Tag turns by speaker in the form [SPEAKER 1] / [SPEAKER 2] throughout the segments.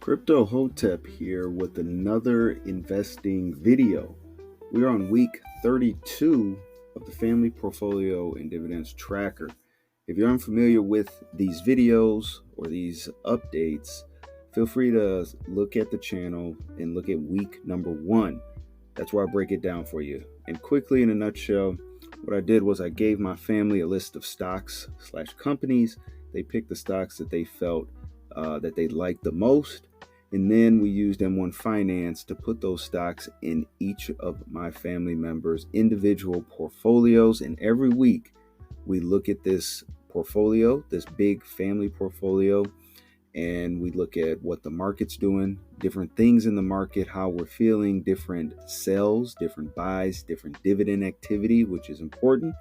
[SPEAKER 1] Crypto Hotep here with another investing video. We are on week 32 of the Family Portfolio and Dividends Tracker. If you're unfamiliar with these videos or these updates, feel free to look at the channel and look at week number 1. That's where I break it down for you. And quickly, in a nutshell, what I did was I gave my family a list of stocks/companies. They picked the stocks that they felt that they liked the most. And then we used M1 Finance to put those stocks in each of my family members' individual portfolios. And every week we look at this portfolio, this big family portfolio, and we look at what the market's doing, different things in the market, how we're feeling, different sells, different buys, different dividend activity, which is important.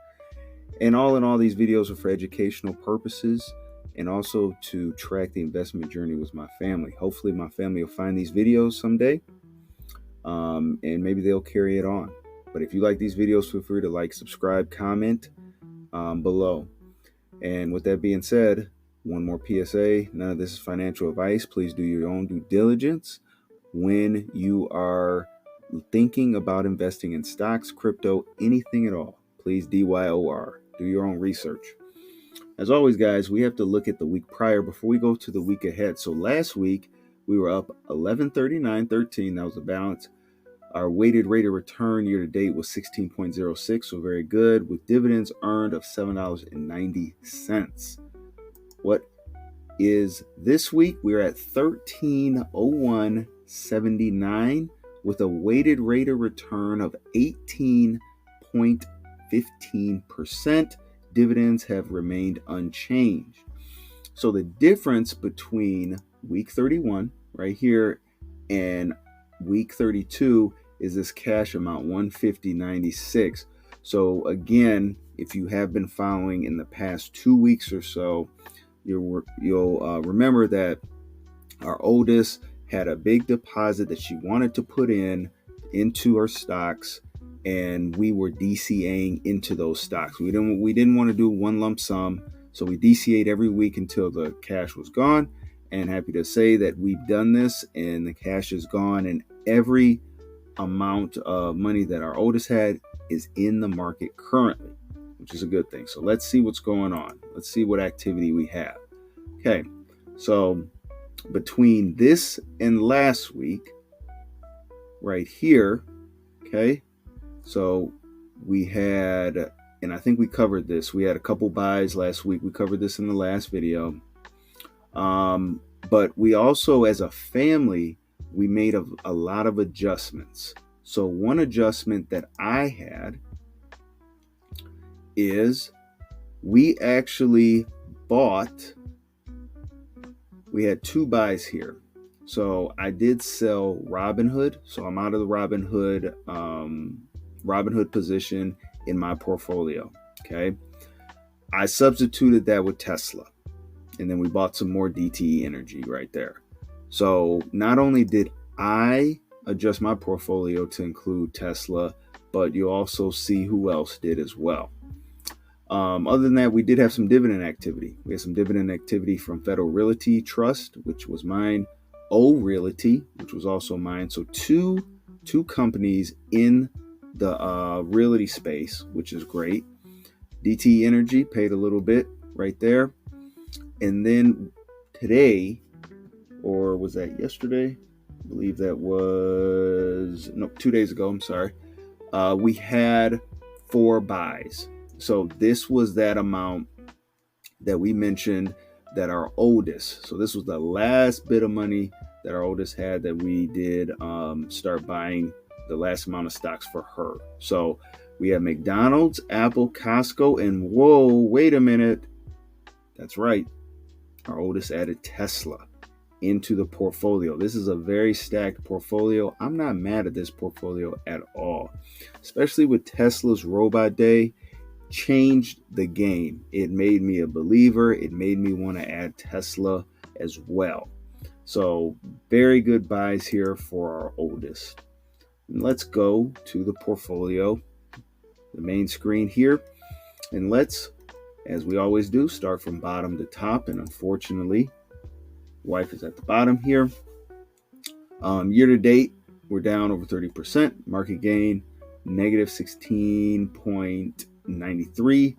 [SPEAKER 1] And all in all, these videos are for educational purposes and also to track the investment journey with my family. Hopefully my family will find these videos someday, and maybe they'll carry it on. But if you like these videos, feel free to like, subscribe, comment below. And with that being said, one more PSA, none of this is financial advice. Please do your own due diligence when you are thinking about investing in stocks, crypto, anything at all. Please DYOR, do your own research. As always, guys, we have to look at the week prior before we go to the week ahead. So last week, we were up 1139.13. That was the balance. Our weighted rate of return year to date was 16.06, so very good, with dividends earned of $7.90. What is this week? We're at 1301.79 with a weighted rate of return of 18.15%. Dividends have remained unchanged. So the difference between week 31 right here and week 32 is this cash amount, 150.96. So again, if you have been following in the past 2 weeks or so, you'll remember that our oldest had a big deposit that she wanted to put into her stocks, and we were DCAing into those stocks. We didn't want to do one lump sum, so we DCA'd every week until the cash was gone. And happy to say that we've done this, and the cash is gone, and every amount of money that our oldest had is in the market currently, which is a good thing. So let's see what's going on. Let's see what activity we have. Okay, so between this and last week, right here, okay, so we had, and I think we covered this, we had a couple buys last week. We covered this in the last video. But we also, as a family, we made a lot of adjustments. So one adjustment that I had is we actually we had 2 buys here. So I did sell Robinhood. So I'm out of the Robinhood position in my portfolio. Okay. I substituted that with Tesla, and then we bought some more DTE energy right there. So not only did I adjust my portfolio to include Tesla, but you also see who else did as well. Other than that, we did have some dividend activity. We had some dividend activity from Federal Realty Trust, which was mine, O Realty, which was also mine. So two companies in the realty space, which is great. DT Energy paid a little bit right there. And then today, or was that yesterday? I believe that was, 2 days ago, I'm sorry. We had 4 buys. So this was that amount that we mentioned that our oldest, so this was the last bit of money that our oldest had that we did start buying the last amount of stocks for her. So we have McDonald's, Apple, Costco, and whoa, wait a minute. That's right. Our oldest added Tesla into the portfolio. This is a very stacked portfolio. I'm not mad at this portfolio at all, especially with Tesla's Robot Day. Changed the game. It made me a believer. It made me want to add Tesla as well. So very good buys here for our oldest. And let's go to the portfolio, the main screen here. And let's, as we always do, start from bottom to top. And unfortunately, Wife is at the bottom here. Year to date, we're down over 30%. Market gain, negative 16.93.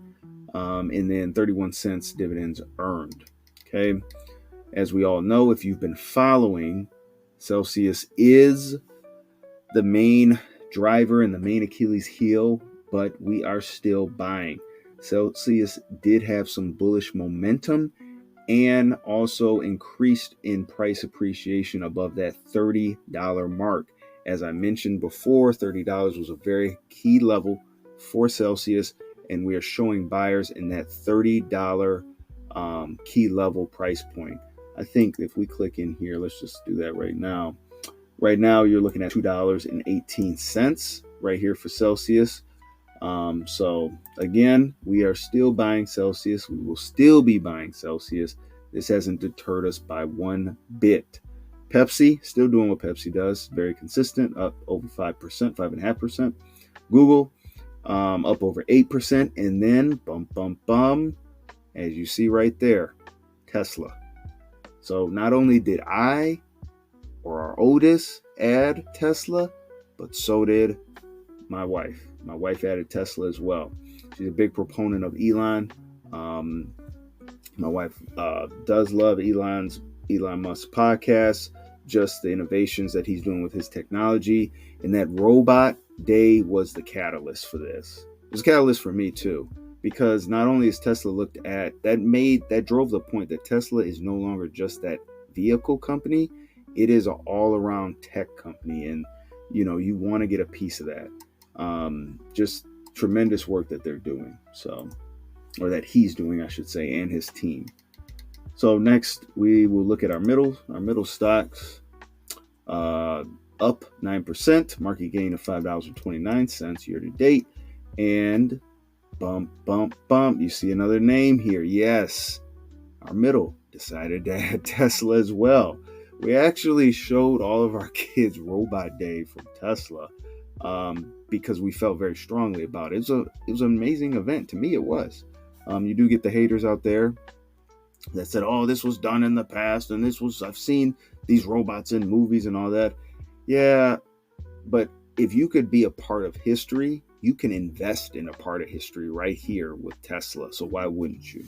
[SPEAKER 1] And then 31 cents dividends earned. Okay. As we all know, if you've been following, Celsius is the main driver and the main Achilles heel, but we are still buying. Celsius did have some bullish momentum and also increased in price appreciation above that $30 mark. As I mentioned before, $30 was a very key level for Celsius, and we are showing buyers in that $30 key level price point. I think if we click in here, let's just do that right now. Right now, you're looking at $2.18 right here for Celsius. So again, we are still buying Celsius. We will still be buying Celsius. This hasn't deterred us by one bit. Pepsi, still doing what Pepsi does. Very consistent, up over 5%, 5.5%. Google, up over 8%. And then, as you see right there, Tesla. So not only did I or our oldest add Tesla, but so did my wife. My wife added Tesla as well. She's a big proponent of Elon. My wife does love Elon Musk's podcast, just the innovations that he's doing with his technology. And that robot day was the catalyst for this. It was a catalyst for me too, because not only is Tesla looked at, that drove the point that Tesla is no longer just that vehicle company. It is an all-around tech company, and you want to get a piece of that. Just tremendous work that they're doing, or that he's doing, I should say, and his team. So next, we will look at our middle stocks, up 9%, market gain of $5.29 year to date, and bump. You see another name here. Yes, our middle decided to add Tesla as well. We actually showed all of our kids Robot Day from Tesla because we felt very strongly about it. It was an amazing event. To me, it was. You do get the haters out there that said, oh, this was done in the past, and I've seen these robots in movies and all that. Yeah, but if you could be a part of history, you can invest in a part of history right here with Tesla. So why wouldn't you?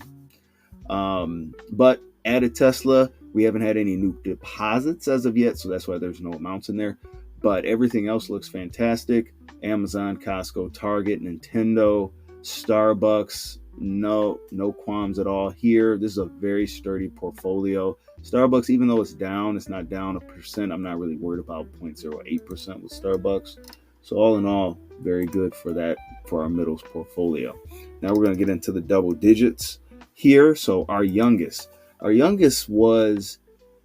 [SPEAKER 1] But added Tesla, we haven't had any new deposits as of yet, so that's why there's no amounts in there. But everything else looks fantastic. Amazon, Costco, Target, Nintendo, Starbucks, no qualms at all here. This is a very sturdy portfolio. Starbucks, even though it's down, it's not down 1%. I'm not really worried about 0.08% with Starbucks. So all in all, very good for our middles portfolio. Now we're going to get into the double digits here. So our youngest was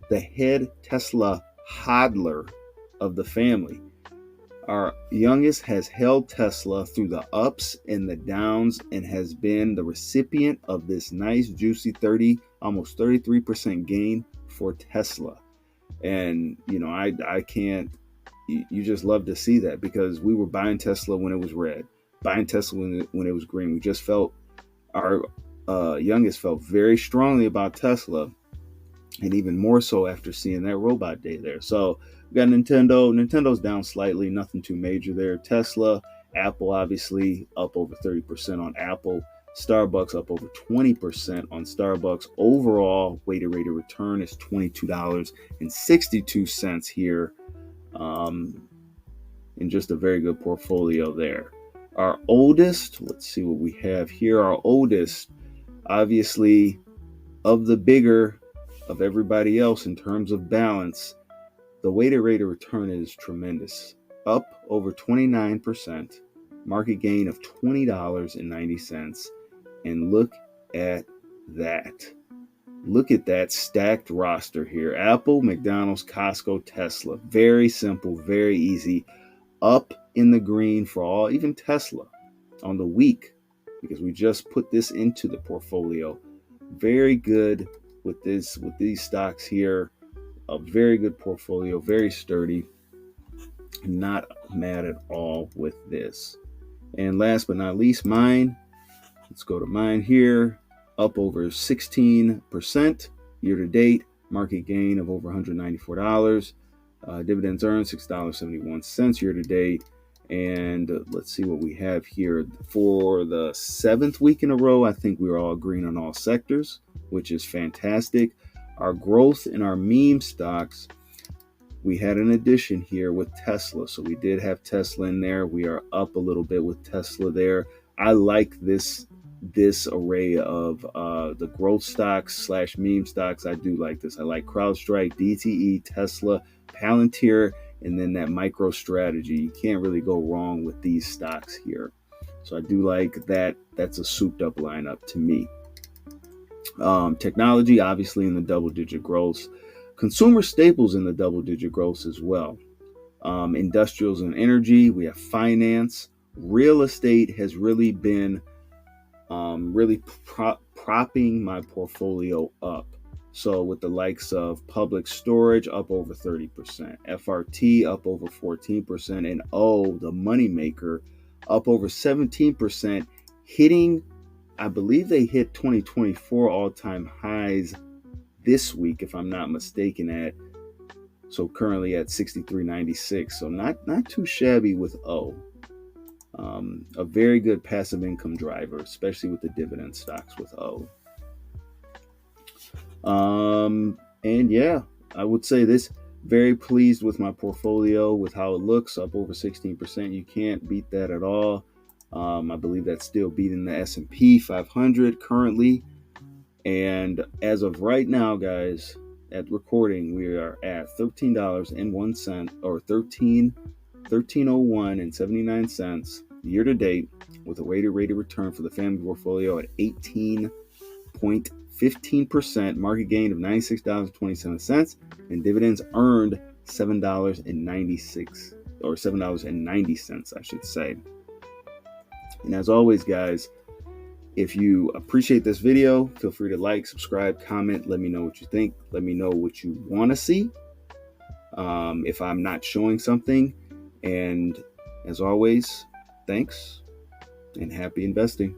[SPEAKER 1] the head Tesla hodler of the family. Our youngest has held Tesla through the ups and the downs and has been the recipient of this nice juicy almost 33% gain for Tesla. And I can't, you just love to see that, because we were buying Tesla when it was red, buying Tesla when it was green. We just felt, our youngest felt very strongly about Tesla, and even more so after seeing that Robot Day there. So we got Nintendo. Nintendo's down slightly, nothing too major there. Tesla, Apple obviously up over 30% on Apple. Starbucks up over 20% on Starbucks. Overall weighted rate of return is $22.62 here. And just a very good portfolio there. Our oldest, let's see what we have here. Our oldest, obviously, of the bigger of everybody else in terms of balance, the weighted rate of return is tremendous. Up over 29%, market gain of $20.90. And look at that. Look at that stacked roster here. Apple, McDonald's, Costco, Tesla. Very simple, very easy. Up in the green for all, even Tesla on the week, because we just put this into the portfolio. Very good with these stocks here. A very good portfolio, very sturdy. Not mad at all with this. And last but not least, mine. Let's go to mine here. Up over 16% year to date. market gain of over $194. Dividends earned $6.71 year to date. And let's see what we have here. For the 7th week in a row, I think we're all green on all sectors, which is fantastic. Our growth in our meme stocks, we had an addition here with Tesla. So we did have Tesla in there. We are up a little bit with Tesla there. I like this array of the growth stocks / meme stocks. I do like this. I like CrowdStrike, DTE, Tesla, Palantir, and then that MicroStrategy. You can't really go wrong with these stocks here. So I do like that. That's a souped up lineup to me. Technology, obviously, in the double-digit growth. Consumer staples in the double-digit growth as well. Industrials and energy. We have finance. Real estate has really been propping my portfolio up. So with the likes of Public Storage up over 30%, FRT up over 14%, and the moneymaker, up over 17%, hitting, I believe they hit 2024 all-time highs this week, if I'm not mistaken, so currently at 63.96. So not too shabby with a very good passive income driver, especially with the dividend stocks with And yeah, I would say this, very pleased with my portfolio, with how it looks, up over 16%. You can't beat that at all. I believe that's still beating the S&P 500 currently. And as of right now, guys, at recording, we are at $13.01 or $13.01 year to date, with a weighted rate of return for the family portfolio at 18.15%, market gain of $96.27, and dividends earned $7.96 or $7.90, I should say. And as always, guys, if you appreciate this video, feel free to like, subscribe, comment. Let me know what you think. Let me know what you want to see if I'm not showing something. And as always, thanks and happy investing.